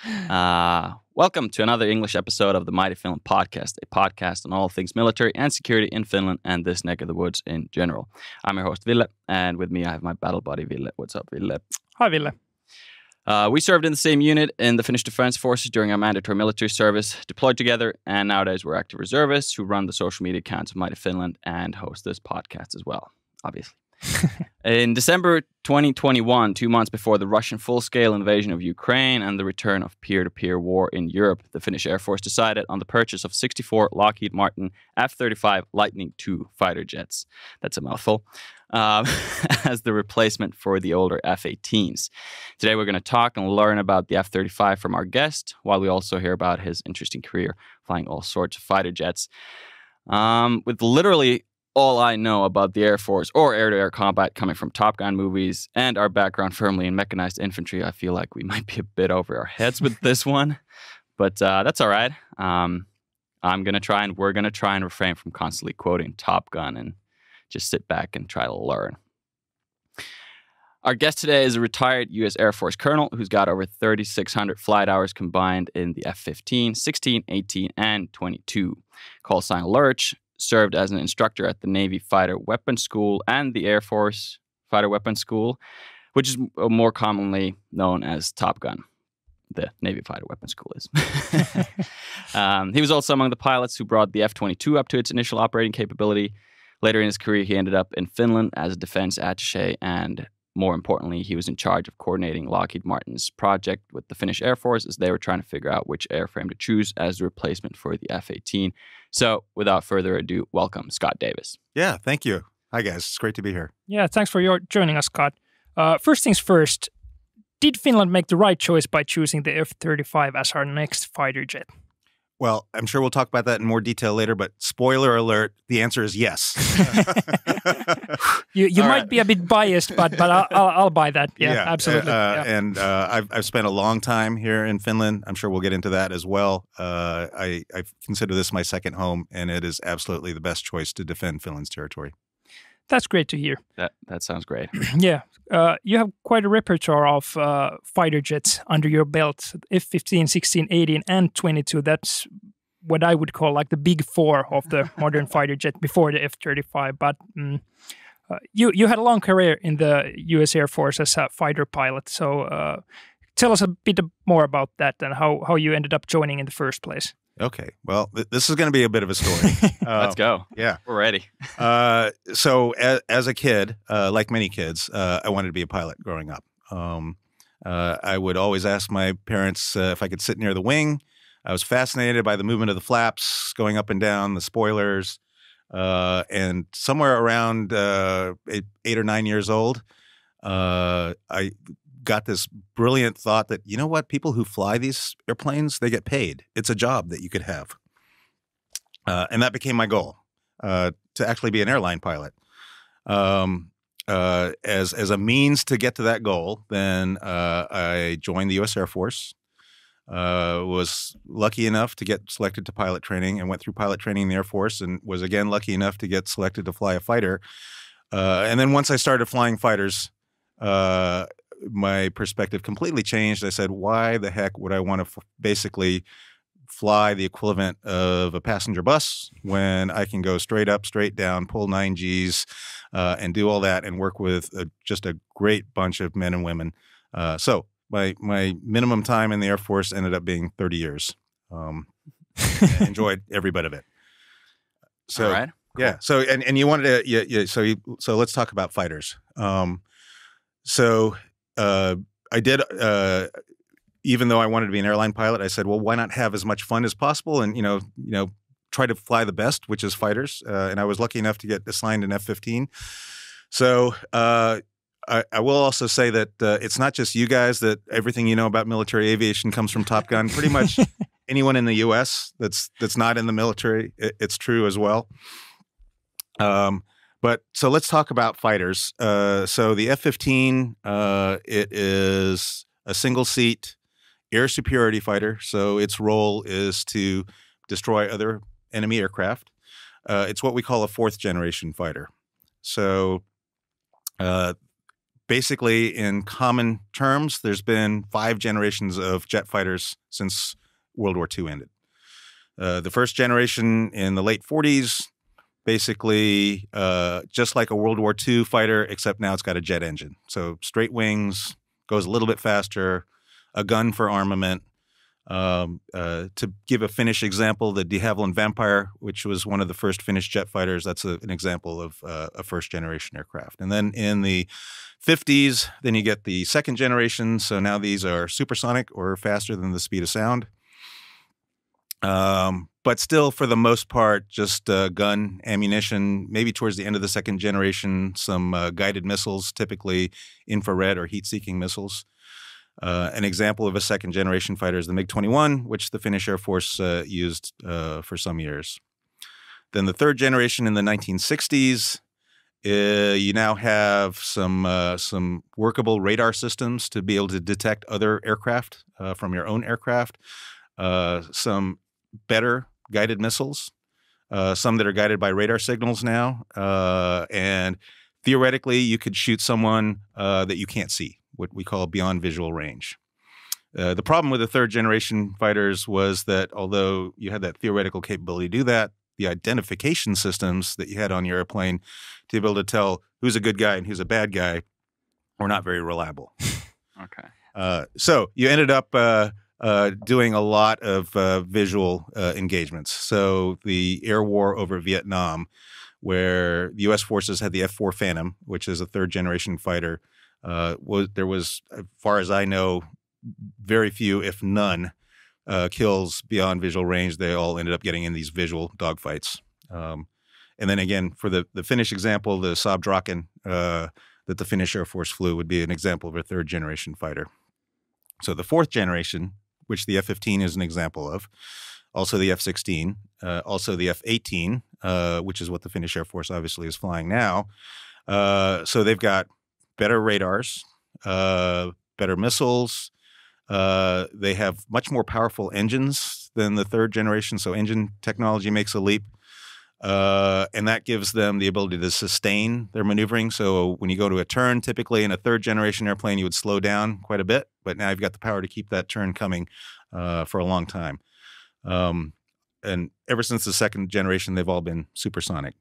Welcome to another English episode of the Mighty Finland podcast, a podcast on all things military and security in Finland and this neck of the woods in general. I'm your host, Ville, and with me I have my battle buddy, Ville. What's up, Ville? Hi, Ville. We served in the same unit in the Finnish Defense Forces during our mandatory military service, deployed together, and nowadays we're active reservists who run the social media accounts of Mighty Finland and host this podcast as well, obviously. In December 2021, 2 months before the Russian full-scale invasion of Ukraine and the return of peer-to-peer war in Europe, the Finnish Air Force decided on the purchase of 64 Lockheed Martin F-35 Lightning II fighter jets. That's a mouthful. As the replacement for the older F-18s. Today we're going to talk and learn about the F-35 from our guest, while we also hear about his interesting career flying all sorts of fighter jets. With literally all I know about the Air Force or air-to-air combat coming from Top Gun movies and our background firmly in mechanized infantry, I feel like we might be a bit over our heads with this one. But that's all right. We're going to try and refrain from constantly quoting Top Gun and just sit back and try to learn. Our guest today is a retired U.S. Air Force colonel who's got over 3,600 flight hours combined in the F-15, 16, 18, and 22. Callsign Lurch, served as an instructor at the Navy Fighter Weapons School and the Air Force Fighter Weapons School, which is more commonly known as Top Gun. The Navy Fighter Weapons School is. He was also among the pilots who brought the F-22 up to its initial operating capability. Later in his career, he ended up in Finland as a defense attaché, and more importantly, he was in charge of coordinating Lockheed Martin's project with the Finnish Air Force as they were trying to figure out which airframe to choose as the replacement for the F-18. So, without further ado, welcome, Scott Davis. Yeah, thank you. Hi, guys. It's great to be here. Yeah, thanks for joining us, Scott. First things first, did Finland make the right choice by choosing the F-35 as our next fighter jet? Well, I'm sure we'll talk about that in more detail later, but spoiler alert, the answer is yes. You might be a bit biased, but I'll buy that. Yeah, absolutely. And I've spent a long time here in Finland. I'm sure we'll get into that as well. I consider this my second home, and it is absolutely the best choice to defend Finland's territory. That's great to hear. That sounds great. Yeah. You have quite a repertoire of fighter jets under your belt. F-15, 16, 18, and 22. That's what I would call like the big four of the modern fighter jet before the F-35. But you had a long career in the U.S. Air Force as a fighter pilot. So tell us a bit more about that and how you ended up joining in the first place. Okay. Well, this is going to be a bit of a story. Let's go. Yeah. We're ready. So as a kid, like many kids, I wanted to be a pilot growing up. I would always ask my parents if I could sit near the wing. I was fascinated by the movement of the flaps going up and down, the spoilers. And somewhere around 8 or 9 years old, I got this brilliant thought that, you know what, people who fly these airplanes, they get paid. It's a job that you could have. And that became my goal, to actually be an airline pilot. As a means to get to that goal, then I joined the U.S. Air Force, was lucky enough to get selected to pilot training and went through pilot training in the Air Force and was again lucky enough to get selected to fly a fighter. And then once I started flying fighters, my perspective completely changed. I said, why the heck would I want to basically fly the equivalent of a passenger bus when I can go straight up, straight down, pull 9Gs, and do all that and work with just a great bunch of men and women. So my minimum time in the Air Force ended up being 30 years. Enjoyed every bit of it. So, all right. Cool. Yeah. So, and you wanted to, so let's talk about fighters. I did, even though I wanted to be an airline pilot, I said, well, why not have as much fun as possible and, try to fly the best, which is fighters. And I was lucky enough to get assigned an F-15. So I will also say that it's not just you guys that everything you know about military aviation comes from Top Gun. Pretty much anyone in the U.S. that's not in the military, it's true as well. But so let's talk about fighters. So the F-15, it is a single-seat air superiority fighter. So its role is to destroy other enemy aircraft. It's what we call a fourth-generation fighter. So basically, in common terms, there's been 5 generations of jet fighters since World War II ended. The first generation in the late 40s, basically just like a World War II fighter, except now it's got a jet engine. So straight wings, goes a little bit faster, a gun for armament. To give a Finnish example, the de Havilland Vampire, which was one of the first Finnish jet fighters, that's an example of a first-generation aircraft. And then in the 50s, then you get the second generation. So now these are supersonic or faster than the speed of sound. But still, for the most part, just gun, ammunition, maybe towards the end of the second generation, some guided missiles, typically infrared or heat-seeking missiles. An example of a second-generation fighter is the MiG-21, which the Finnish Air Force used for some years. Then the third generation in the 1960s, you now have some workable radar systems to be able to detect other aircraft from your own aircraft, some better guided missiles, some that are guided by radar signals now, and theoretically you could shoot someone that you can't see, what we call beyond visual range. The problem with the third generation fighters was that although you had that theoretical capability to do that, the identification systems that you had on your airplane to be able to tell who's a good guy and who's a bad guy were not very reliable. Okay. So you ended up doing a lot of visual engagements. So the air war over Vietnam, where the U.S. forces had the F-4 Phantom, which is a third-generation fighter, there was, as far as I know, very few, if none, kills beyond visual range. They all ended up getting in these visual dogfights. And then again, for the Finnish example, the Saab Draken that the Finnish Air Force flew would be an example of a third-generation fighter. So the fourth generation, which the F-15 is an example of, also the F-16, also the F-18, which is what the Finnish Air Force obviously is flying now. So they've got better radars, better missiles. They have much more powerful engines than the third generation, so engine technology makes a leap. And that gives them the ability to sustain their maneuvering. So when you go to a turn, typically in a third-generation airplane, you would slow down quite a bit. But now you've got the power to keep that turn coming for a long time. And ever since the second generation, they've all been supersonic.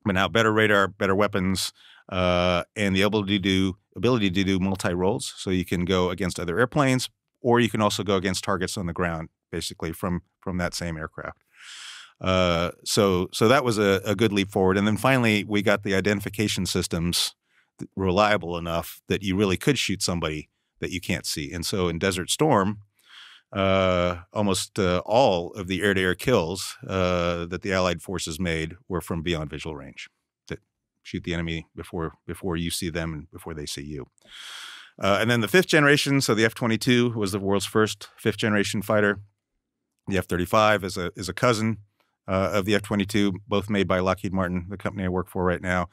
But now better radar, better weapons, and the ability to do multi-roles. So you can go against other airplanes, or you can also go against targets on the ground, basically from that same aircraft. So that was a good leap forward. And then finally, we got the identification systems reliable enough that you really could shoot somebody that you can't see. And so in Desert Storm, almost all of the air-to-air kills that the Allied forces made were from beyond visual range, that shoot the enemy before you see them and before they see you. And then the fifth generation, so the F-22 was the world's first fifth-generation fighter. The F-35 is a cousin of the F-22, both made by Lockheed Martin, the company I work for right now.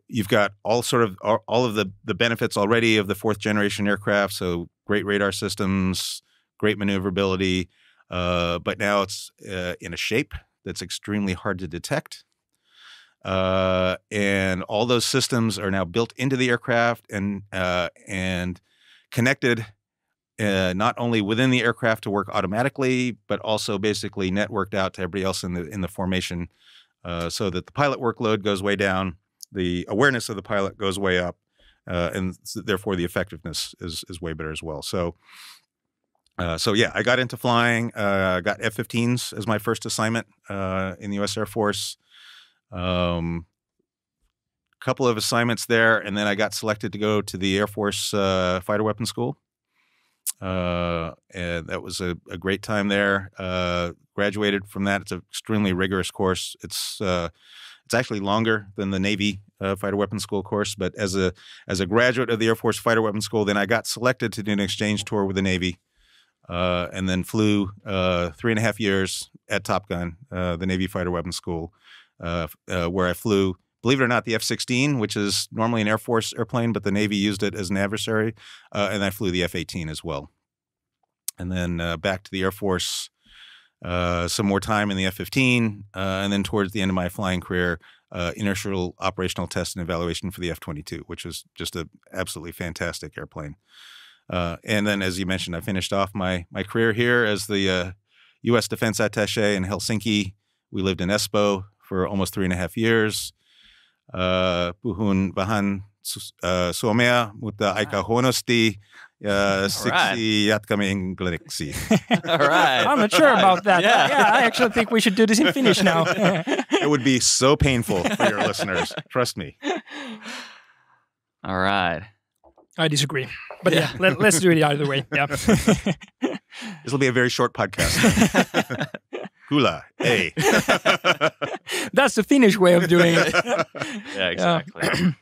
You've got all of the benefits already of the fourth generation aircraft. So great radar systems, great maneuverability, but now it's in a shape that's extremely hard to detect. And all those systems are now built into the aircraft and connected not only within the aircraft to work automatically, but also basically networked out to everybody else in the formation, so that the pilot workload goes way down, the awareness of the pilot goes way up, and therefore the effectiveness is way better as well. So yeah, I got into flying. Got F-15s as my first assignment in the U.S. Air Force. Couple of assignments there, and then I got selected to go to the Air Force Fighter Weapons School. And that was a great time there. Graduated from that. It's an extremely rigorous course. It's actually longer than the Navy Fighter Weapons School course. But as a graduate of the Air Force Fighter Weapons School, then I got selected to do an exchange tour with the Navy, and then flew 3.5 years at TOPGUN, the Navy Fighter Weapons School, where I flew, believe it or not, the F-16, which is normally an Air Force airplane, but the Navy used it as an adversary, and I flew the F-18 as well. And then back to the Air Force, some more time in the F-15, and then towards the end of my flying career, inertial operational test and evaluation for the F-22, which was just an absolutely fantastic airplane. And then, as you mentioned, I finished off my career here as the U.S. Defense Attaché in Helsinki. We lived in Espoo for almost 3.5 years. Puhun vähän suomea, mutta aika huonosti. Siksi jatkamme englanniksi. All right. I'm not sure about that. Yeah, I actually think we should do this in Finnish now. It would be so painful for your listeners. Trust me. All right. I disagree. But yeah, let's do it either way. Yeah. This will be a very short podcast. Hula, hey. That's the Finnish way of doing it. Yeah, exactly.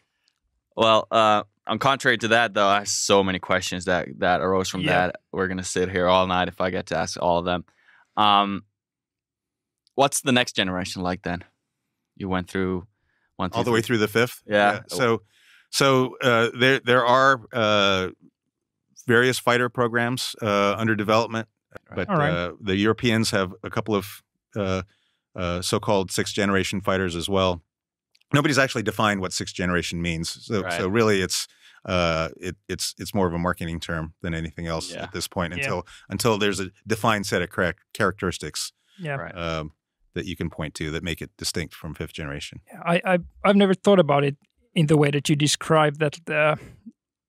Well, on contrary to that, though, I have so many questions that arose from that. We're going to sit here all night if I get to ask all of them. What's the next generation like then? You went through one, two, all the way through the fifth? Yeah. So there are various fighter programs under development, but the Europeans have a couple of so-called sixth generation fighters as well. Nobody's actually defined what sixth generation means, so really it's more of a marketing term than anything else at this point until there's a defined set of characteristics that you can point to that make it distinct from fifth generation. I've never thought about it in the way that you described that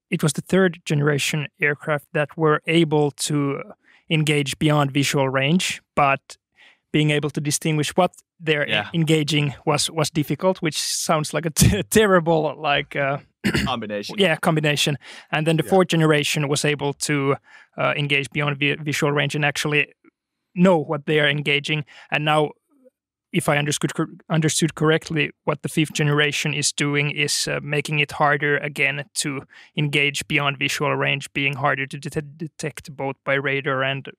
it was the third generation aircraft that were able to engage beyond visual range, but being able to distinguish what they're engaging was difficult, which sounds like a terrible combination. Yeah, combination. And then the fourth generation was able to engage beyond visual range and actually know what they are engaging. And now, if I understood correctly, what the fifth generation is doing is making it harder again to engage beyond visual range, being harder to detect both by radar and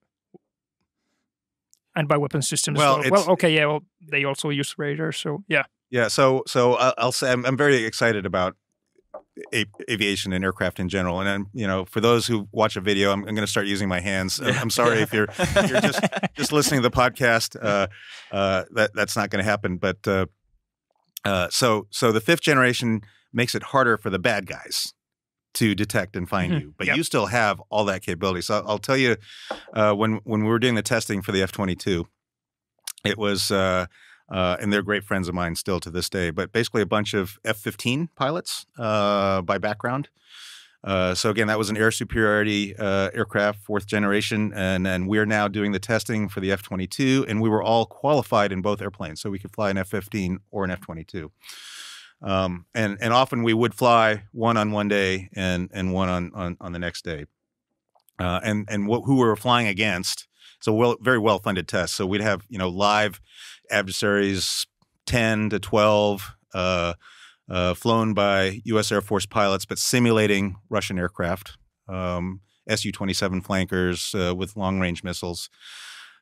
by weapon systems. Well, they also use radar, so yeah. Yeah, so I'll say I'm very excited about aviation and aircraft in general, and for those who watch a video, I'm going to start using my hands. I'm sorry if you're just listening to the podcast. That's not going to happen. But so the fifth generation makes it harder for the bad guys to detect and find you, but you still have all that capability. So I'll tell you, when we were doing the testing for the F-22, it was. And they're great friends of mine still to this day, but basically a bunch of F-15 pilots by background. So again, that was an air superiority aircraft, fourth generation, and then we're now doing the testing for the F-22, and we were all qualified in both airplanes, so we could fly an F-15 or an F-22. And often we would fly one on one day and one on the next day. Who we were flying against. So very well-funded tests. So we'd have, live adversaries, 10 to 12, flown by U.S. Air Force pilots, but simulating Russian aircraft, Su-27 flankers with long-range missiles.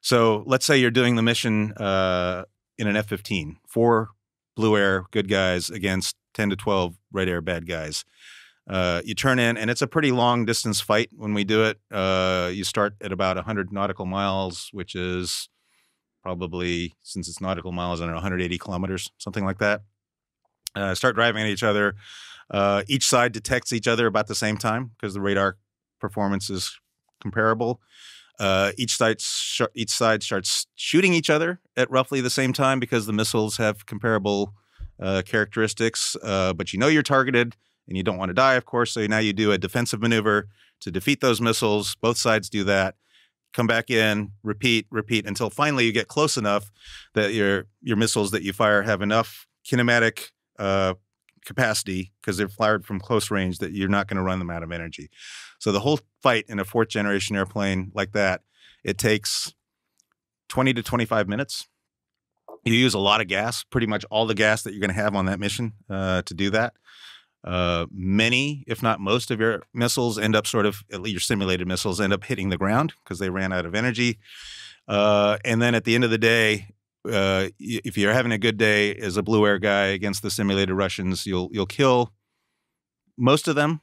So let's say you're doing the mission in an F-15, 4 blue air good guys against 10 to 12 red air bad guys. You turn in, and it's a pretty long distance fight when we do it. You start at about 100 nautical miles, which is probably, since it's nautical miles, 180 kilometers, something like that. Start driving at each other. Each side detects each other about the same time because the radar performance is comparable. Each side starts shooting each other at roughly the same time because the missiles have comparable characteristics. But you're targeted. And you don't want to die, of course, so now you do a defensive maneuver to defeat those missiles. Both sides do that. Come back in, repeat, until finally you get close enough that your missiles that you fire have enough kinematic capacity, because they're fired from close range, that you're not going to run them out of energy. So the whole fight in a fourth generation airplane like that, it takes 20 to 25 minutes. You use a lot of gas, pretty much all the gas that you're going to have on that mission to do that. Many, if not most, of your missiles end up your simulated missiles end up hitting the ground because they ran out of energy. And then at the end of the day, if you're having a good day as a blue air guy against the simulated Russians, you'll kill most of them.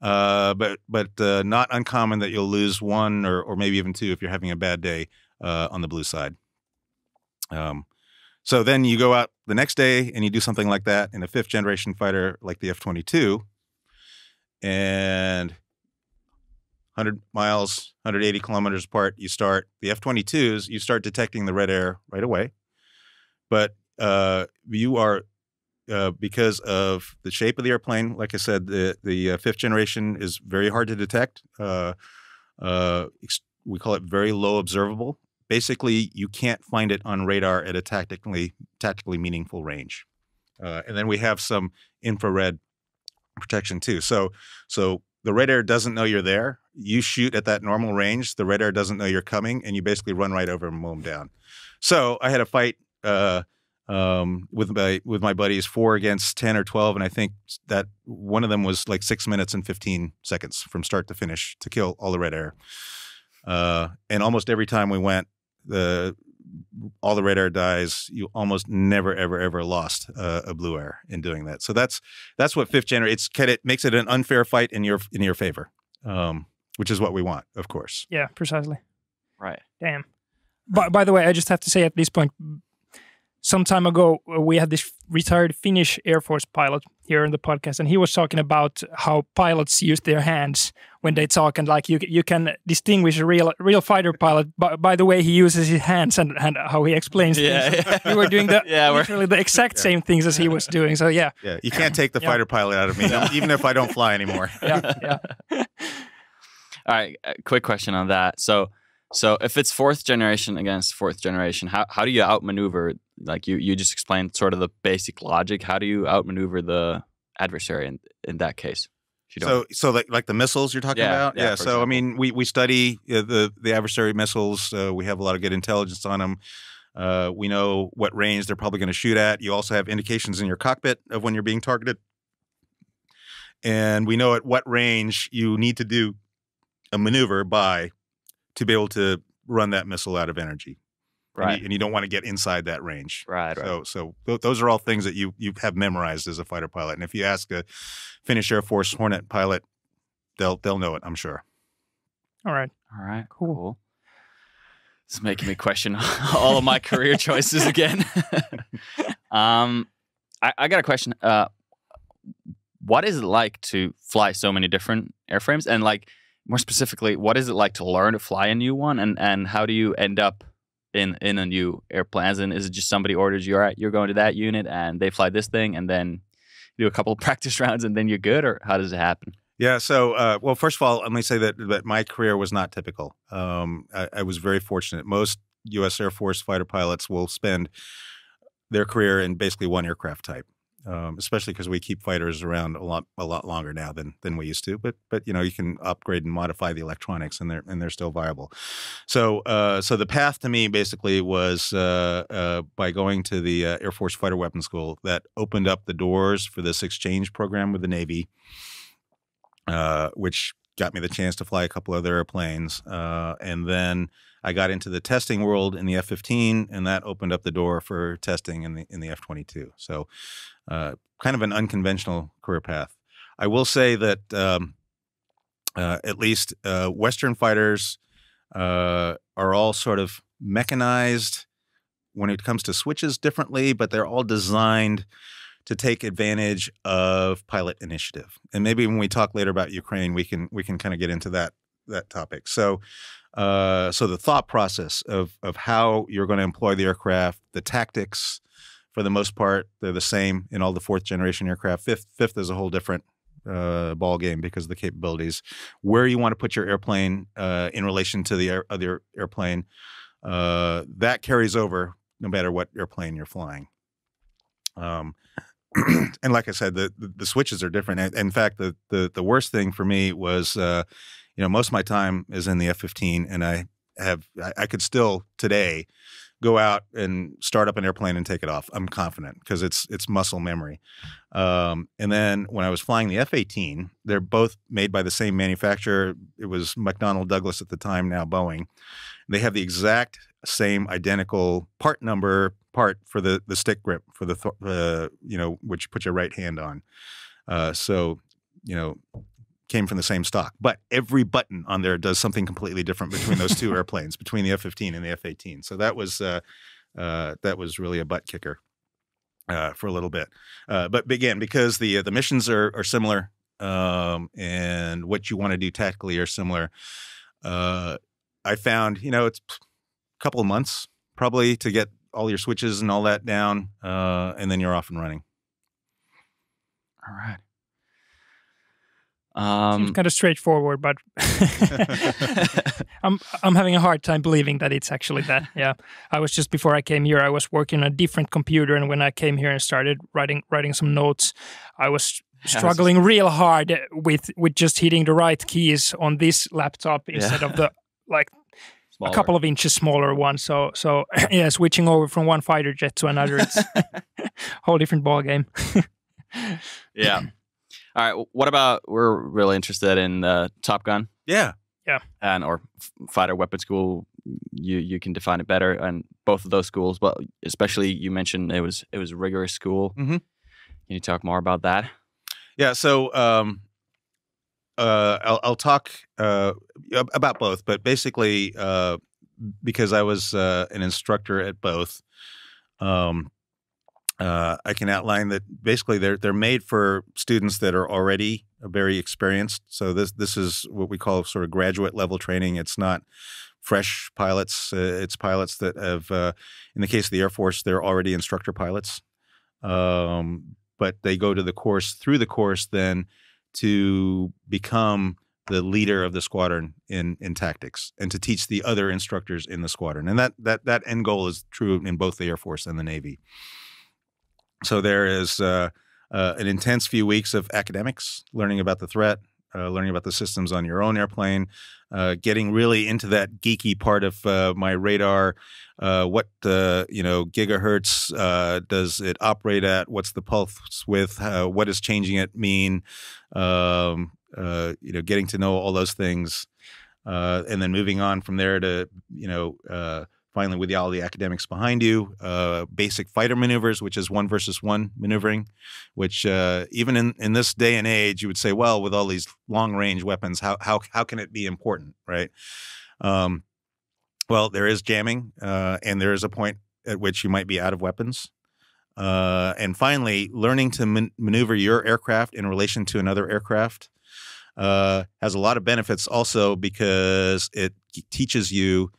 But not uncommon that you'll lose one or maybe even two if you're having a bad day on the blue side. So then you go out the next day and you do something like that in a 5th generation fighter like the F-22, and 100 miles, 180 kilometers apart, you start the F-22s, you start detecting the red air right away. But you are, because of the shape of the airplane, like I said, the 5th generation is very hard to detect. We call it very low observable. Basically, you can't find it on radar at a tactically meaningful range. And then we have some infrared protection too. So the red air doesn't know you're there. You shoot at that normal range. The red air doesn't know you're coming, and you basically run right over and mow them down. So I had a fight with my buddies, 4 against 10 or 12, and I think that one of them was like 6 minutes and 15 seconds from start to finish to kill all the red air. And almost every time we went, all the red air dies. You almost never, ever lost a blue air in doing that. So that's what 5th generation. It makes it an unfair fight in your favor, which is what we want, of course. Yeah, precisely. Right. Damn. By the way, I just have to say at this point, some time ago, we had this retired Finnish Air Force pilot here in the podcast, and he was talking about how pilots use their hands when they talk, and like you can distinguish a real fighter pilot by the way he uses his hands and how he explains things. Yeah. We were doing literally the exact same things as he was doing. So yeah. Yeah, you can't take the fighter pilot out of me, even if I don't fly anymore. Yeah. All right, quick question on that. So if it's 4th generation against 4th generation, how do you outmaneuver? Like you just explained sort of the basic logic. How do you outmaneuver the adversary in that case? So like the missiles you're talking about? Yeah. So example. I mean, we study the adversary missiles. We have a lot of good intelligence on them. We know what range they're probably going to shoot at. You also have indications in your cockpit of when you're being targeted. And we know at what range you need to do a maneuver to be able to run that missile out of energy. Right. And you don't want to get inside that range. Right. So those are all things that you have memorized as a fighter pilot. And if you ask a Finnish Air Force Hornet pilot, they'll know it, I'm sure. All right. Cool. This is making me question all of my career choices again. I got a question. What is it like to fly so many different airframes? And like more specifically, what is it like to learn to fly a new one? And how do you end up in a new airplane? As in, is it just somebody orders you, all right, you're going to that unit and they fly this thing and then you do a couple of practice rounds and then you're good? Or how does it happen? Yeah. So, well, first of all, let me say that my career was not typical. I was very fortunate. Most U.S. Air Force fighter pilots will spend their career in basically one aircraft type, especially because we keep fighters around a lot longer now than we used to. But you can upgrade and modify the electronics, and they're still viable. So the path to me basically was by going to the Air Force Fighter Weapons School. That opened up the doors for this exchange program with the Navy, which got me the chance to fly a couple other airplanes. And then I got into the testing world in the F-15, and that opened up the door for testing in the F-22. So kind of an unconventional career path. I will say that at least Western fighters are all sort of mechanized when it comes to switches differently, but they're all designed to take advantage of pilot initiative. And maybe when we talk later about Ukraine, we can kind of get into that topic. So the thought process of how you're going to employ the aircraft, the tactics, for the most part, they're the same in all the 4th generation aircraft. Fifth is a whole different ball game because of the capabilities. Where you want to put your airplane in relation to the other airplane, that carries over no matter what airplane you're flying. And like I said, the switches are different. In fact, the worst thing for me was, most of my time is in the F-15, and I could still today go out and start up an airplane and take it off. I'm confident because it's muscle memory. And then when I was flying the F-18, they're both made by the same manufacturer. It was McDonnell Douglas at the time, now Boeing. They have the exact same identical part number for the stick grip for which you put your right hand on. Came from the same stock, but every button on there does something completely different between those two airplanes, between the F-15 and the F-18. So that was that was really a butt kicker for a little bit. But again, because the missions are similar and what you want to do tactically are similar, I found it's a couple of months probably to get all your switches and all that down, and then you're off and running. All right. Seems kind of straightforward, but I'm having a hard time believing that it's actually that. Yeah, I was just before I came here, I was working on a different computer, and when I came here and started writing some notes, I was struggling real hard with just hitting the right keys on this laptop instead of the a couple of inches smaller one. So yeah, switching over from one fighter jet to another, it's a whole different ball game. Yeah. All right. What about, we're really interested in Top Gun. Yeah. And or fighter weapon school. You can define it better. And both of those schools, but especially you mentioned it was a rigorous school. Mm-hmm. Can you talk more about that? Yeah. So I'll talk about both, but basically because I was an instructor at both, I can outline that basically they're made for students that are already very experienced. So this is what we call sort of graduate level training. It's not fresh pilots. It's pilots that have, in the case of the Air Force, they're already instructor pilots. But they go to through the course then to become the leader of the squadron in tactics and to teach the other instructors in the squadron. And that end goal is true in both the Air Force and the Navy. So there is an intense few weeks of academics, learning about the threat, learning about the systems on your own airplane, getting really into that geeky part of my radar. What gigahertz does it operate at? What's the pulse width? What does changing it mean? Getting to know all those things, and then moving on from there to finally, with all the academics behind you, basic fighter maneuvers, which is 1 versus 1 maneuvering, which even in this day and age, you would say, well, with all these long-range weapons, how can it be important, right? Well, there is jamming, and there is a point at which you might be out of weapons. And finally, learning to maneuver your aircraft in relation to another aircraft has a lot of benefits also because it teaches you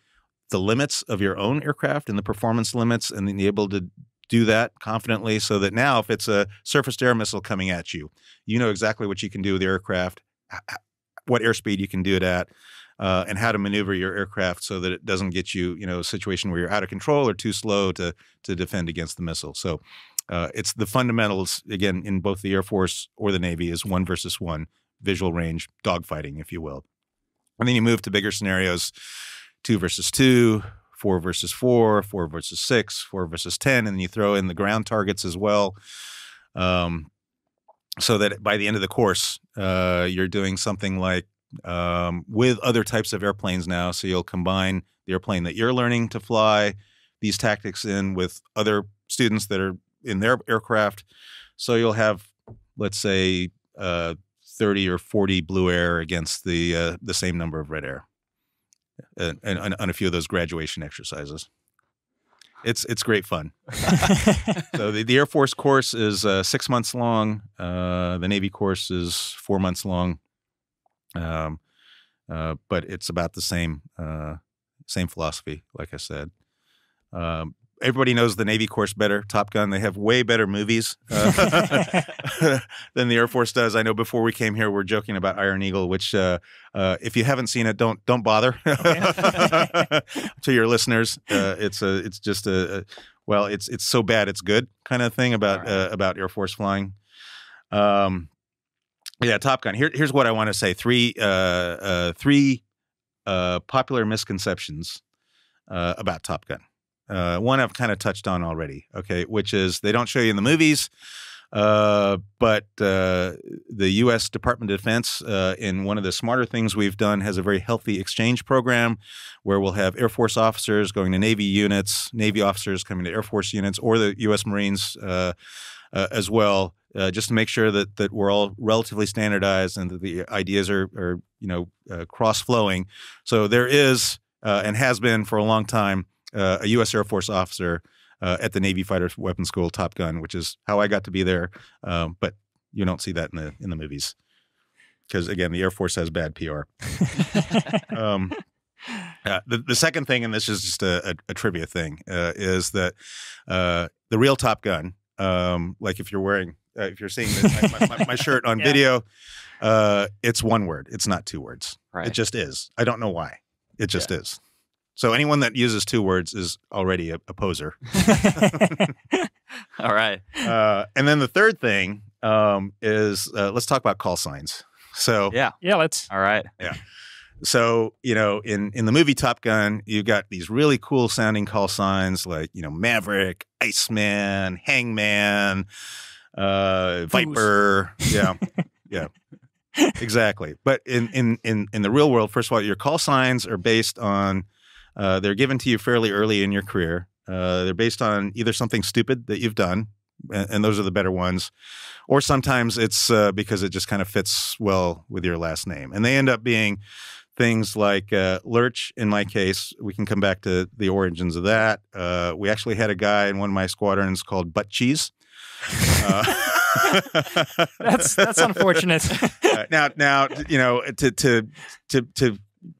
the limits of your own aircraft and the performance limits, and then be able to do that confidently so that now if it's a surface-to-air missile coming at you, you know exactly what you can do with the aircraft, what airspeed you can do it at, and how to maneuver your aircraft so that it doesn't get you, a situation where you're out of control or too slow to defend against the missile. So it's the fundamentals, again, in both the Air Force or the Navy is 1 versus 1, visual range, dogfighting, if you will. And then you move to bigger scenarios, 2 versus 2, 4 versus 4, 4 versus 6, 4 versus 10, and then you throw in the ground targets as well, so that by the end of the course, you're doing something like with other types of airplanes now. So you'll combine the airplane that you're learning to fly, these tactics in with other students that are in their aircraft. So you'll have, let's say, 30 or 40 blue air against the same number of red air. And on a few of those graduation exercises. It's great fun. So the Air Force course is 6 months long. The Navy course is 4 months long. But it's about the same philosophy, like I said. Everybody knows the Navy course better, Top Gun. They have way better movies than the Air Force does. I know before we came here, we're joking about Iron Eagle, which if you haven't seen it, don't bother. To your listeners, it's just it's so bad it's good kind of thing about Air Force flying. Yeah, Top Gun. Here's what I want to say. Three popular misconceptions about Top Gun. One I've kind of touched on already, okay, which is they don't show you in the movies, but the U.S. Department of Defense, in one of the smarter things we've done, has a very healthy exchange program where we'll have Air Force officers going to Navy units, Navy officers coming to Air Force units, or the U.S. Marines as well, just to make sure that we're all relatively standardized and that the ideas are cross-flowing. So there is and has been for a long time a U.S. Air Force officer at the Navy Fighter Weapons School, TOPGUN, which is how I got to be there. But you don't see that in the movies because, again, the Air Force has bad PR. The second thing, and this is just a trivia thing, is that the real Top Gun, like if you're seeing my shirt on video, it's one word. It's not two words. Right. It just is. I don't know why. It just is. So anyone that uses two words is already a poser. All right. And then the third thing is let's talk about call signs. So yeah, let's. All right. Yeah. So, in the movie Top Gun, you got these really cool sounding call signs like, Maverick, Iceman, Hangman, Viper. Yeah. Yeah. Exactly. But in the real world, first of all, your call signs are based on, they're given to you fairly early in your career. They're based on either something stupid that you've done, and those are the better ones, or sometimes it's because it just kind of fits well with your last name. And they end up being things like Lurch, in my case. We can come back to the origins of that. We actually had a guy in one of my squadrons called Butt Cheese. That's unfortunate. Now, to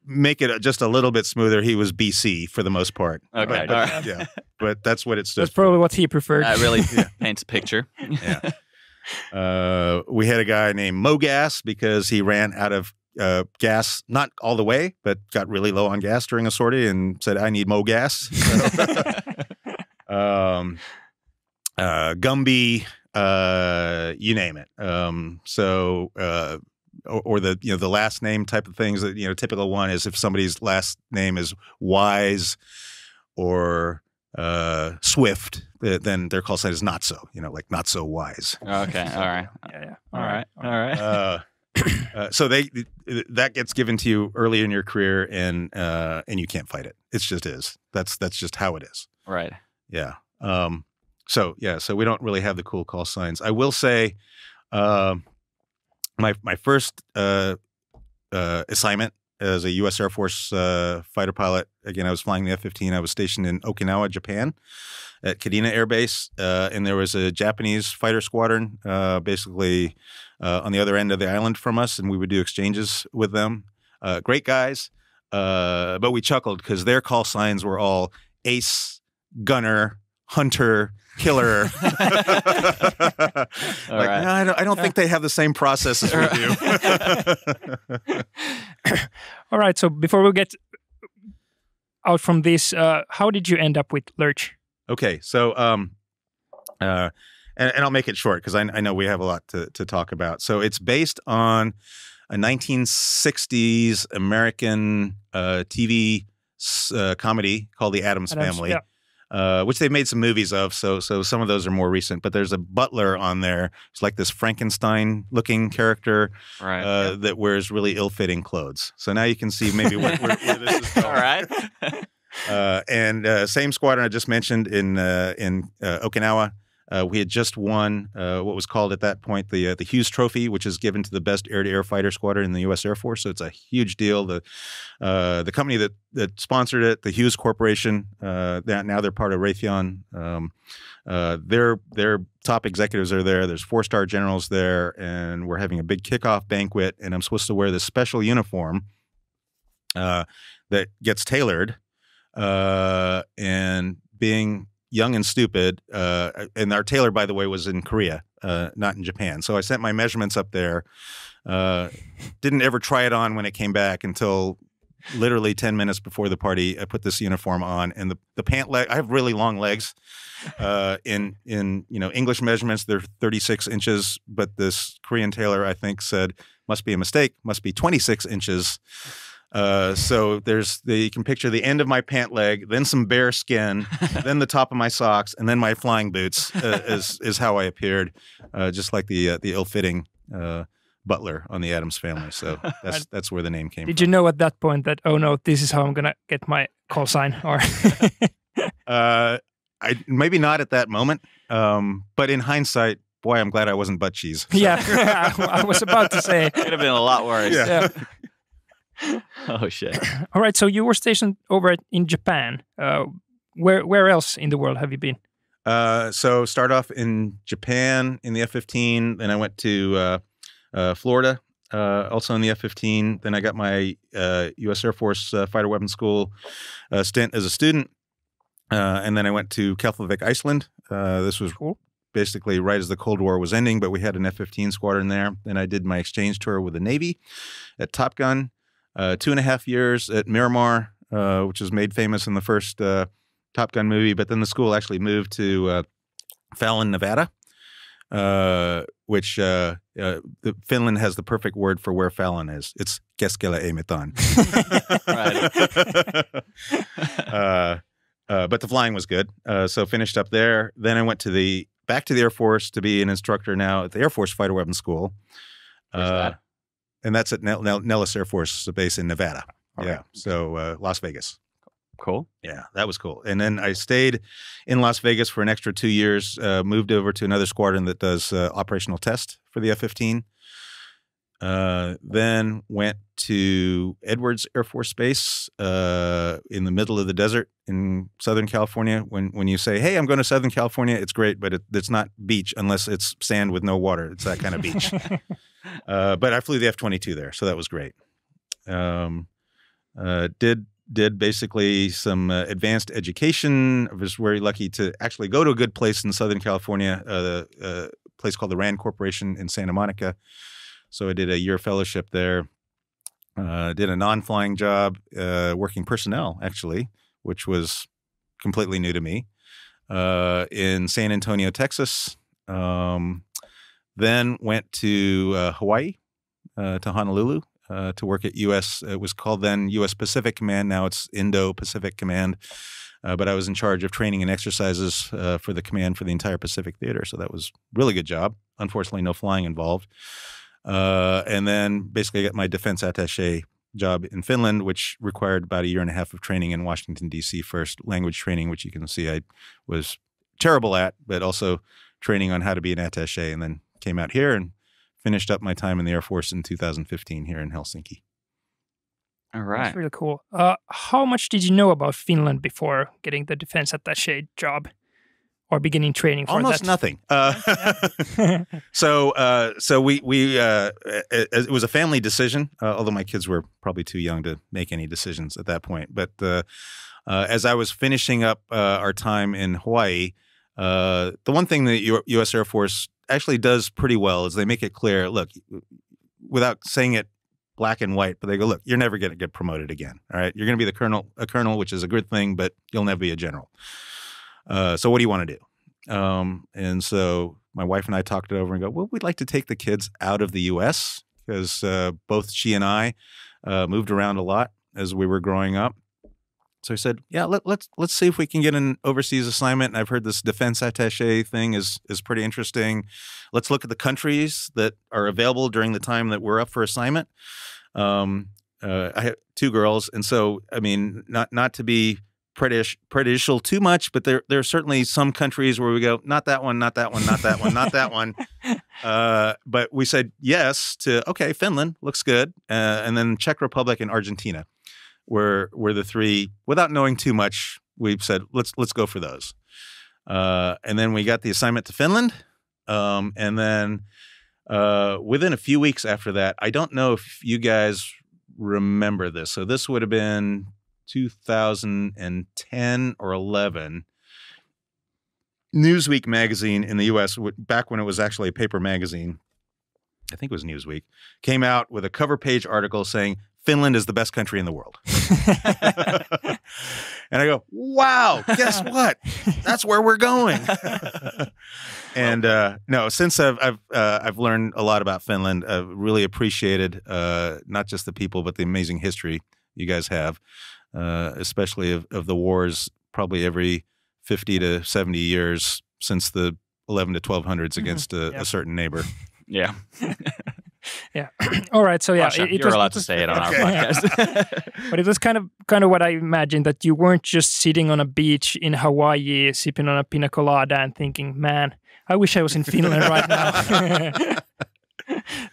make it just a little bit smoother, he was BC for the most part. Okay, but, all right. Yeah, but that's what it's. That's probably what he preferred. That really paints a picture. Yeah. We had a guy named Mogas because he ran out of gas, not all the way, but got really low on gas during a sortie and said, "I need Mogas." So, Gumby, you name it. Or the last name type of things that, typical one is if somebody's last name is Wise or Swift, then their call sign is Not So, like Not So Wise. Okay. All right. Yeah. All right. So that gets given to you early in your career, and you can't fight it. It just is. That's just how it is. Right. Yeah. So we don't really have the cool call signs. I will say, my first assignment as a U.S. Air Force fighter pilot. Again, I was flying the F-15. I was stationed in Okinawa, Japan, at Kadena Air Base, and there was a Japanese fighter squadron, basically on the other end of the island from us, and we would do exchanges with them. Great guys, but we chuckled because their call signs were all Ace, Gunner, Hunter, Killer. Right. No, I don't think they have the same process as we do. All right. So before we get out from this, how did you end up with Lurch? Okay. So, and I'll make it short because I know we have a lot to talk about. So it's based on a 1960s American TV comedy called The Addams Family. Yeah. Which they've made some movies of, so some of those are more recent. But there's a butler on there. It's like this Frankenstein-looking character that wears really ill-fitting clothes. So now you can see maybe where this is going. All right. And same squadron I just mentioned in Okinawa. We had just won what was called at that point the Hughes Trophy, which is given to the best air-to-air fighter squadron in the U.S. Air Force. So it's a huge deal. The company that sponsored it, the Hughes Corporation, now they're part of Raytheon. Their top executives are there. There's 4-star generals there, and we're having a big kickoff banquet. And I'm supposed to wear this special uniform that gets tailored, and being young and stupid, and our tailor, by the way, was in Korea, not in Japan. So I sent my measurements up there. Didn't ever try it on when it came back until literally 10 minutes before the party. I put this uniform on, and the pant leg. I have really long legs. In English measurements, they're 36 inches, but this Korean tailor, I think, said must be a mistake. Must be 26 inches. So you can picture the end of my pant leg, then some bare skin, then the top of my socks, and then my flying boots is how I appeared, just like the ill-fitting butler on the Addams Family. So that's where the name came from. Did you know at that point that, oh no, this is how I'm gonna get my call sign? Or maybe not at that moment, but in hindsight, boy, I'm glad I wasn't butt cheese. So. Yeah, I was about to say. Could have been a lot worse. Yeah. Oh, shit. All right, so you were stationed over in Japan. where else in the world have you been? So start off in Japan in the F-15. Then I went to Florida, also in the F-15. Then I got my U.S. Air Force Fighter Weapons School stint as a student. And then I went to Keflavik, Iceland. This was Cool. basically right as the Cold War was ending, but we had an F-15 squadron there. Then I did my exchange tour with the Navy at TOPGUN, 2.5 years at Miramar, which was made famous in the first Top Gun movie. But then the school actually moved to Fallon, Nevada, which Finland has the perfect word for where Fallon is. It's keskellä ei mitään. But the flying was good, so finished up there. Then I went back to the Air Force to be an instructor now at the Air Force Fighter Weapons School. Where's that? And that's at Nellis Air Force Base in Nevada. All yeah, right. so Las Vegas. Cool. Yeah, that was cool. And then I stayed in Las Vegas for an extra 2 years, moved over to another squadron that does operational test for the F-15. Then went to Edwards Air Force Base in the middle of the desert in Southern California. When you say, hey, I'm going to Southern California, it's great, but it's not beach unless it's sand with no water. It's that kind of beach. But I flew the F-22 there, so that was great. Did basically some advanced education. I was very lucky to actually go to a good place in Southern California, a place called the RAND Corporation in Santa Monica. So I did a year fellowship there. Did a non-flying job working personnel, actually, which was completely new to me, in San Antonio, Texas. Then went to Hawaii, to Honolulu, to work at U.S. It was called then U.S. Pacific Command. Now it's Indo-Pacific Command. But I was in charge of training and exercises for the command for the entire Pacific Theater. So that was a really good job. Unfortunately, no flying involved. And then basically got my defense attaché job in Finland, which required about 1.5 years of training in Washington, D.C. first, language training, which you can see I was terrible at, but also training on how to be an attaché, and then came out here and finished up my time in the Air Force in 2015 here in Helsinki. All right. That's really cool. How much did you know about Finland before getting the defense attaché job or beginning training for Almost that? nothing. So it was a family decision, although my kids were probably too young to make any decisions at that point. But as I was finishing up our time in Hawaii, the one thing that U.S. Air Force actually does pretty well is they make it clear, look, without saying it black and white, but they go, look, you're never going to get promoted again. All right. You're going to be a colonel, which is a good thing, but you'll never be a general. So what do you want to do? And so my wife and I talked it over and go, well, we'd like to take the kids out of the U.S. because both she and I moved around a lot as we were growing up. So I said, yeah, let's see if we can get an overseas assignment. And I've heard this defense attaché thing is pretty interesting. Let's look at the countries that are available during the time that we're up for assignment. I have 2 girls, and so I mean, not to be prejudicial too much, but there are certainly some countries where we go, not that one, not that one, not that one, not that one. But we said yes to, okay, Finland looks good, and then Czech Republic and Argentina were the 3. Without knowing too much, we said let's go for those. And then we got the assignment to Finland, and then within a few weeks after that, I don't know if you guys remember this. So this would have been 2010 or 11. Newsweek magazine in the U.S., back when it was actually a paper magazine, I think it was Newsweek, came out with a cover page article saying Finland is the best country in the world. And I go, wow, guess what? That's where we're going. And no, since I've learned a lot about Finland, I've really appreciated not just the people, but the amazing history you guys have, especially of the wars, probably every 50 to 70 years since the 11 to 1200s against a certain neighbor. Yeah. Yeah. All right. So yeah, Russia, you're allowed to say it on our podcast. But it was kind of what I imagined, that you weren't just sitting on a beach in Hawaii, sipping on a pina colada and thinking, man, I wish I was in Finland right now.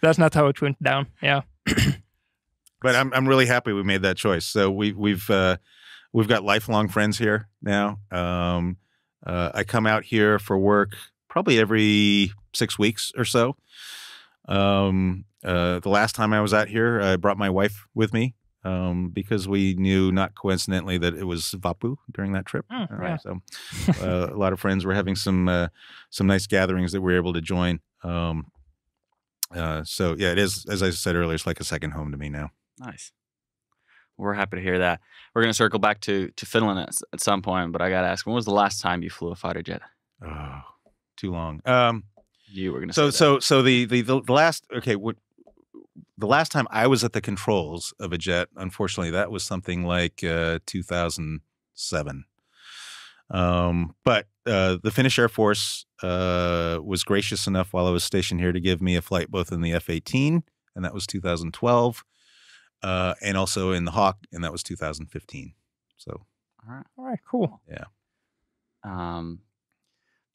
That's not how it went down. Yeah. But I'm really happy we made that choice. So we've we've got lifelong friends here now. I come out here for work probably every 6 weeks or so. The last time I was out here, I brought my wife with me because we knew, not coincidentally, that it was Vappu during that trip. Yeah. So a lot of friends were having some nice gatherings that we were able to join. So yeah, it is, as I said earlier, it's like a second home to me now. Nice. We're happy to hear that. We're going to circle back to Finland at some point, but I got to ask, when was the last time you flew a fighter jet? Oh, too long. You were going to So say that. so the last the last time I was at the controls of a jet, unfortunately, that was something like 2007. But the Finnish Air Force was gracious enough while I was stationed here to give me a flight both in the F-18, and that was 2012, and also in the Hawk, and that was 2015. So, All right, cool. Yeah.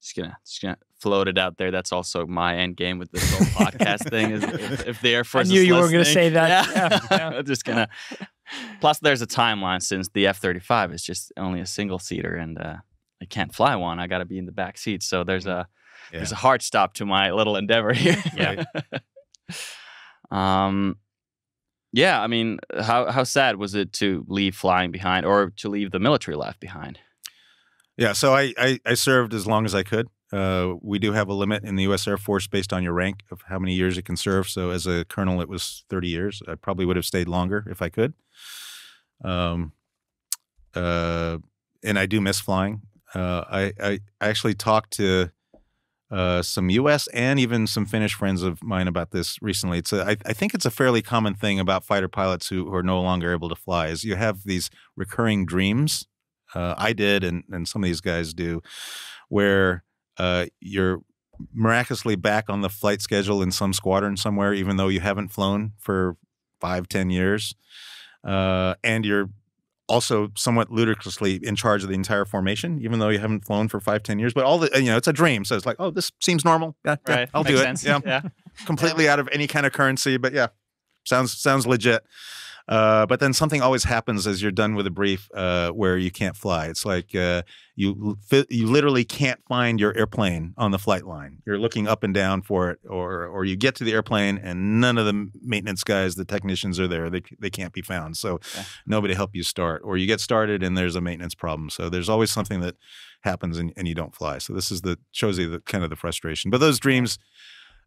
Just gonna float it out there. That's also my end game with this whole podcast thing. Is if the Air Force, I knew is you were going to listening- say that. Yeah. Yeah. Just gonna. Plus, there's a timeline since the F-35 is just only a single seater, and I can't fly one. I got to be in the back seat. So there's a hard stop to my little endeavor here. Yeah. Yeah. I mean, how sad was it to leave flying behind, or to leave the military life behind? Yeah, so I served as long as I could. We do have a limit in the U.S. Air Force based on your rank of how many years you can serve. So as a colonel, it was 30 years. I probably would have stayed longer if I could. And I do miss flying. I actually talked to some U.S. and even some Finnish friends of mine about this recently. I think it's a fairly common thing about fighter pilots who are no longer able to fly, is you have these recurring dreams. I did, and some of these guys do, where you're miraculously back on the flight schedule in some squadron somewhere, even though you haven't flown for 5-10 years. And you're also somewhat ludicrously in charge of the entire formation, even though you haven't flown for 5-10 years. But it's a dream. So it's like, oh, this seems normal. Yeah, Right. I'll Makes do sense. it. Yeah. Completely out of any kind of currency, but yeah, sounds legit. But then something always happens as you're done with a brief where you can't fly. It's like you literally can't find your airplane on the flight line. You're looking up and down for it, or you get to the airplane and none of the maintenance guys, the technicians are there. They can't be found. So nobody help you start. Or you get started and there's a maintenance problem. So there's always something that happens and you don't fly. So this shows you the kind of the frustration. But those dreams,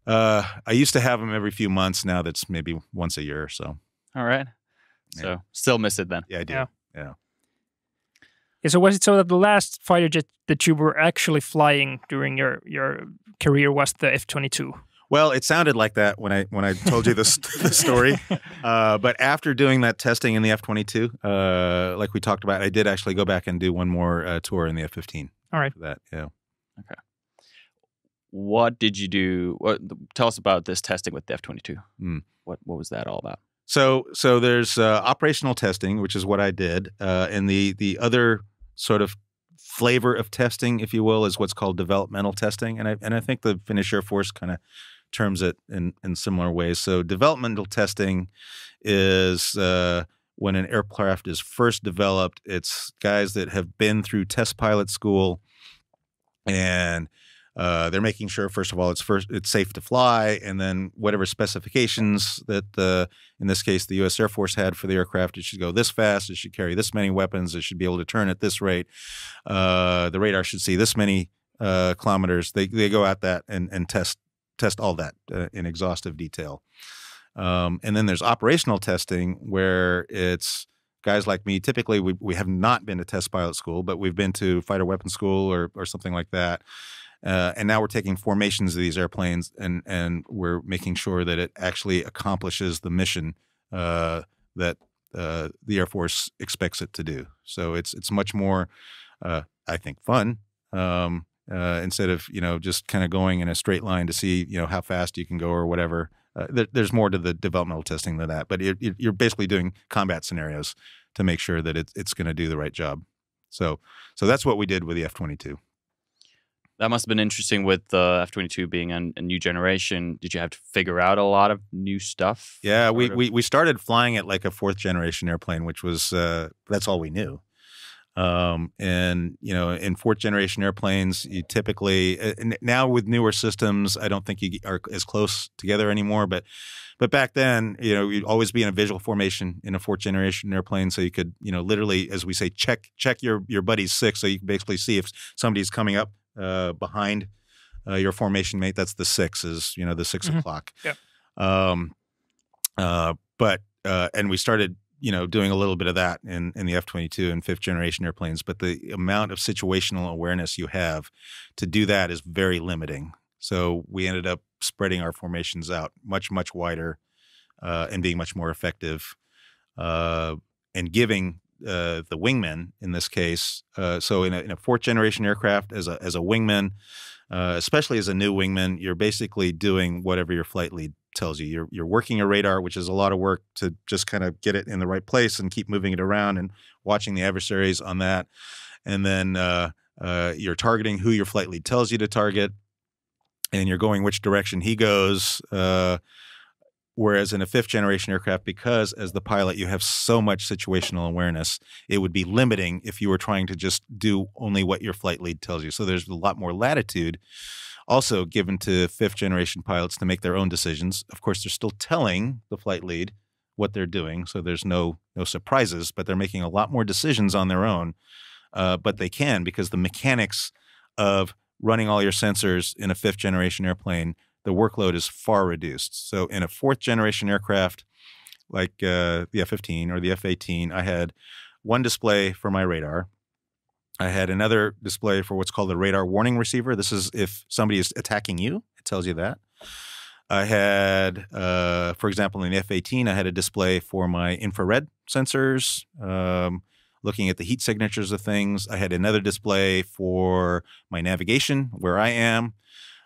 I used to have them every few months. Now that's maybe once a year or so. All right. So still miss it then. Yeah, I do. Yeah. Yeah. So was it so that the last fighter jet that you were actually flying during your career was the F-22? Well, it sounded like that when I told you the story. But after doing that testing in the F-22, like we talked about, I did actually go back and do one more tour in the F-15. All right. For that, yeah. Okay. What did you do? Tell us about this testing with the F-22. What was that all about? So there's operational testing, which is what I did, and the other sort of flavor of testing, if you will, is what's called developmental testing, and I think the Finnish Air Force kind of terms it in similar ways. So developmental testing is when an aircraft is first developed. It's guys that have been through test pilot school, and they're making sure, first of all, it's safe to fly, and then whatever specifications that, in this case, the U.S. Air Force had for the aircraft, it should go this fast, it should carry this many weapons, it should be able to turn at this rate, the radar should see this many kilometers. They go at that and test all that in exhaustive detail. And then there's operational testing, where it's guys like me. Typically, we have not been to test pilot school, but we've been to fighter weapons school or something like that. And now we're taking formations of these airplanes and we're making sure that it actually accomplishes the mission that the Air Force expects it to do. So it's much more, I think, fun instead of just kind of going in a straight line to see how fast you can go or whatever. There's more to the developmental testing than that, but you're basically doing combat scenarios to make sure that it's going to do the right job. So that's what we did with the F-22. That must have been interesting with the F-22 being a new generation. Did you have to figure out a lot of new stuff? Yeah, we started flying it like a fourth generation airplane, which was that's all we knew. And in fourth generation airplanes, you typically now with newer systems, I don't think you are as close together anymore. But back then, you'd always be in a visual formation in a fourth generation airplane, so you could literally, as we say, check your buddy's six, so you can basically see if somebody's coming up behind your formation mate. That's the six, is the 6 o'clock. Yeah. And we started doing a little bit of that in the F-22 and fifth generation airplanes, but the amount of situational awareness you have to do that is very limiting. So we ended up spreading our formations out much, much wider and being much more effective and giving the wingmen in this case. So in a fourth generation aircraft, as a wingman, especially as a new wingman, you're basically doing whatever your flight lead tells you. You're working your radar, which is a lot of work to just kind of get it in the right place and keep moving it around and watching the adversaries on that. And then you're targeting who your flight lead tells you to target, and you're going which direction he goes. Whereas in a fifth generation aircraft, because as the pilot you have so much situational awareness, it would be limiting if you were trying to just do only what your flight lead tells you. So there's a lot more latitude also given to fifth generation pilots to make their own decisions. Of course, they're still telling the flight lead what they're doing, so there's no surprises, but they're making a lot more decisions on their own. But they can, because the mechanics of running all your sensors in a fifth generation airplane, the workload is far reduced. So in a fourth generation aircraft like the F-15 or the F-18, I had one display for my radar. I had another display for what's called a radar warning receiver. This is if somebody is attacking you, it tells you that. I had, for example, in the F-18, I had a display for my infrared sensors, looking at the heat signatures of things. I had another display for my navigation, where I am.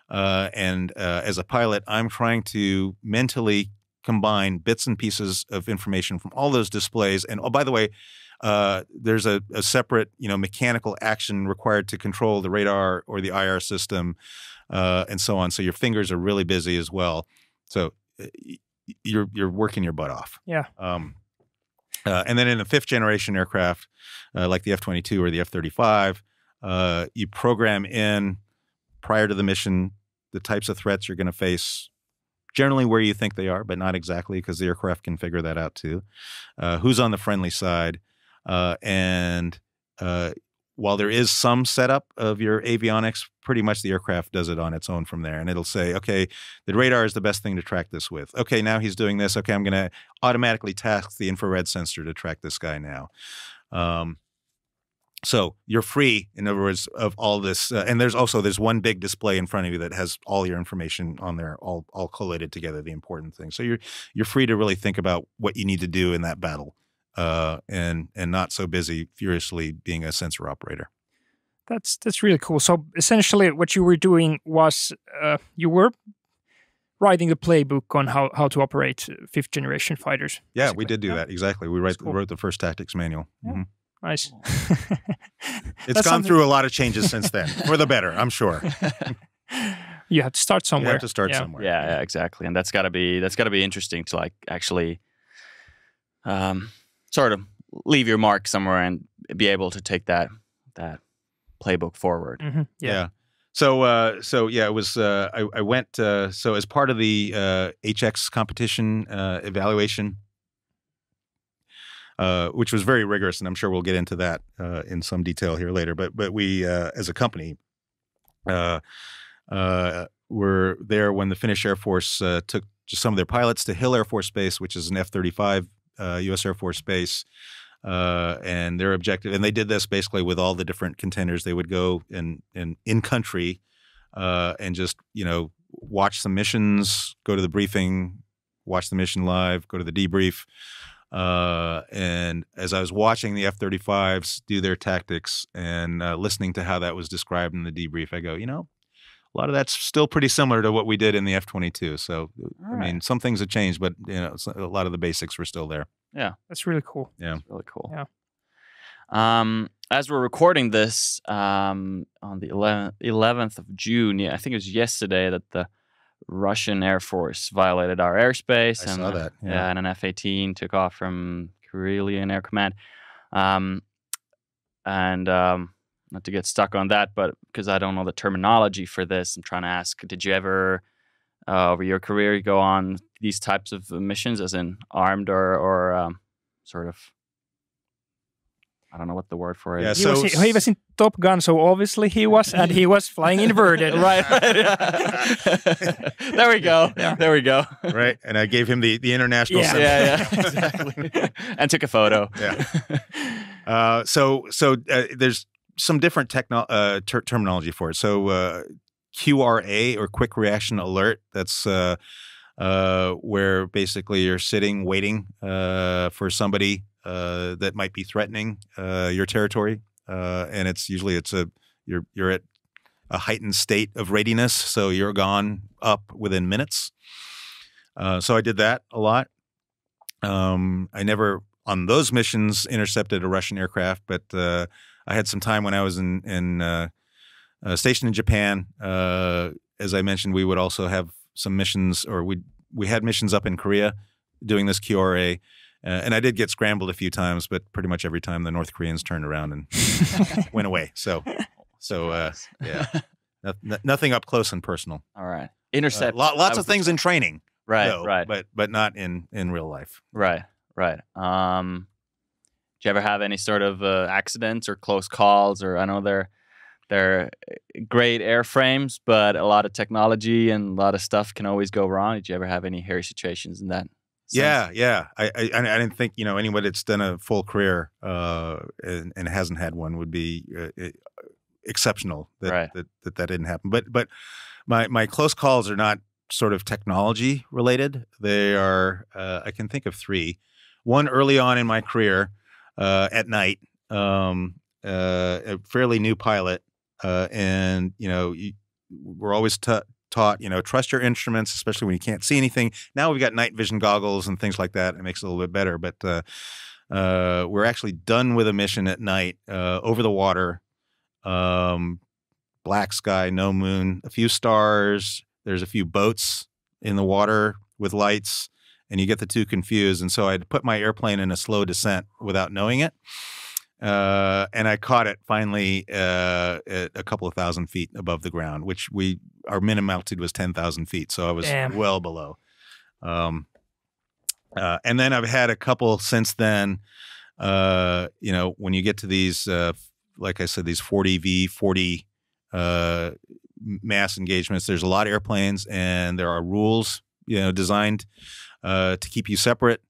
And as a pilot, I'm trying to mentally combine bits and pieces of information from all those displays. And, oh, by the way, there's a separate, mechanical action required to control the radar or the IR system, and so on. So your fingers are really busy as well. So you're working your butt off. Yeah. And then in a fifth generation aircraft, like the F-22 or the F-35, you program in prior to the mission the types of threats you're going to face, generally where you think they are, but not exactly, because the aircraft can figure that out too. Who's on the friendly side? And while there is some setup of your avionics, pretty much the aircraft does it on its own from there. And it'll say, okay, the radar is the best thing to track this with. Okay, now he's doing this. Okay, I'm going to automatically task the infrared sensor to track this guy now. So you're free, in other words, of all this. And there's one big display in front of you that has all your information on there, all collated together, the important things. So you're free to really think about what you need to do in that battle, and not so busy furiously being a sensor operator. That's really cool. So essentially what you were doing was you were writing a playbook on how to operate fifth generation fighters. Yeah, basically. We did do that. Exactly. We wrote the first tactics manual. Yeah. Mm-hmm. Nice. It's gone through a lot of changes since then, for the better, I'm sure. You have to start somewhere. You have to start somewhere. Yeah, exactly. And that's gotta be interesting to actually sort of leave your mark somewhere and be able to take that playbook forward. Mm-hmm. Yeah. So it was. I went. So as part of the HX competition evaluation, which was very rigorous, and I'm sure we'll get into that in some detail here later. But we, as a company, were there when the Finnish Air Force took just some of their pilots to Hill Air Force Base, which is an F-35 U.S. Air Force base, and their objective. And they did this basically with all the different contenders. They would go in country and just watch some missions, go to the briefing, watch the mission live, go to the debrief. And as I was watching the F-35s do their tactics and listening to how that was described in the debrief, I go, a lot of that's still pretty similar to what we did in the F-22. So, I mean, some things have changed, but a lot of the basics were still there. Yeah, that's really cool. Yeah, that's really cool. Yeah. As we're recording this on the 11th of June, I think it was yesterday that the Russian Air Force violated our airspace. I saw that. And an F-18 took off from Karelian Air Command. And not to get stuck on that, but because I don't know the terminology for this, I'm trying to ask: did you ever, over your career, go on these types of missions, as in armed or sort of? I don't know what the word for it is. Yeah, he was in Top Gun, so obviously he was, and he was flying inverted. Right. There we go. Yeah. There we go. Right, and I gave him the international symbol. Yeah, exactly. And took a photo. Yeah. So there's some different terminology for it. So QRA, or quick reaction alert, that's where basically you're sitting waiting for somebody that might be threatening your territory, and you're at a heightened state of readiness, so you're gone up within minutes. So I did that a lot. I never on those missions intercepted a Russian aircraft, but I had some time when I was stationed in Japan. As I mentioned, we would also have some missions, or we had missions up in Korea doing this QRA. And I did get scrambled a few times, but pretty much every time the North Koreans turned around and went away. So yeah, nothing up close and personal. All right, intercept. Lots of things in training, right, though, right, but not in real life. Right. Did you ever have any sort of accidents or close calls? Or I know they're great airframes, but a lot of technology and a lot of stuff can always go wrong. Did you ever have any hairy situations in that? Yeah. I didn't think anyone that's done a full career and hasn't had one would be exceptional. That didn't happen. But my close calls are not sort of technology related. They are. I can think of three. One early on in my career at night, a fairly new pilot, and we're always taught, trust your instruments, especially when you can't see anything. Now we've got night vision goggles and things like that. It makes it a little bit better. But we're actually done with a mission at night over the water, black sky, no moon, a few stars. There's a few boats in the water with lights, and you get the two confused. And so I'd put my airplane in a slow descent without knowing it. And I caught it finally at a couple of thousand feet above the ground, which our minimum altitude was 10,000 feet. So I was well below. And then I've had a couple since then, when you get to these, like I said, these 40V, mass engagements, there's a lot of airplanes and there are rules, designed to keep you separate.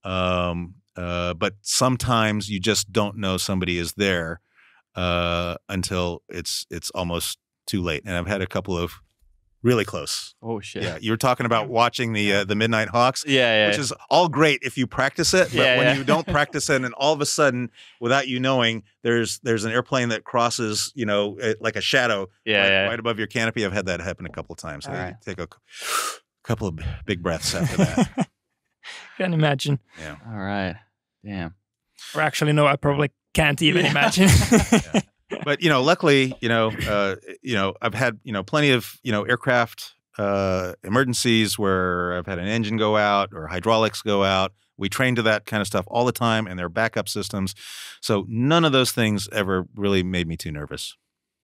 But sometimes you just don't know somebody is there until it's almost too late. And I've had a couple of really close. Oh shit! Yeah, you were talking about watching the Midnight Hawks. Yeah, which is all great if you practice it. But when you don't practice it, and all of a sudden, without you knowing, there's an airplane that crosses, like a shadow, right above your canopy. I've had that happen a couple of times. So you take a couple of big breaths after that. Can't imagine. Yeah. All right. Damn. Or actually, no, I probably can't even imagine. Yeah. But luckily, I've had plenty of aircraft emergencies where I've had an engine go out or hydraulics go out. We train to that kind of stuff all the time, and there are backup systems. So none of those things ever really made me too nervous.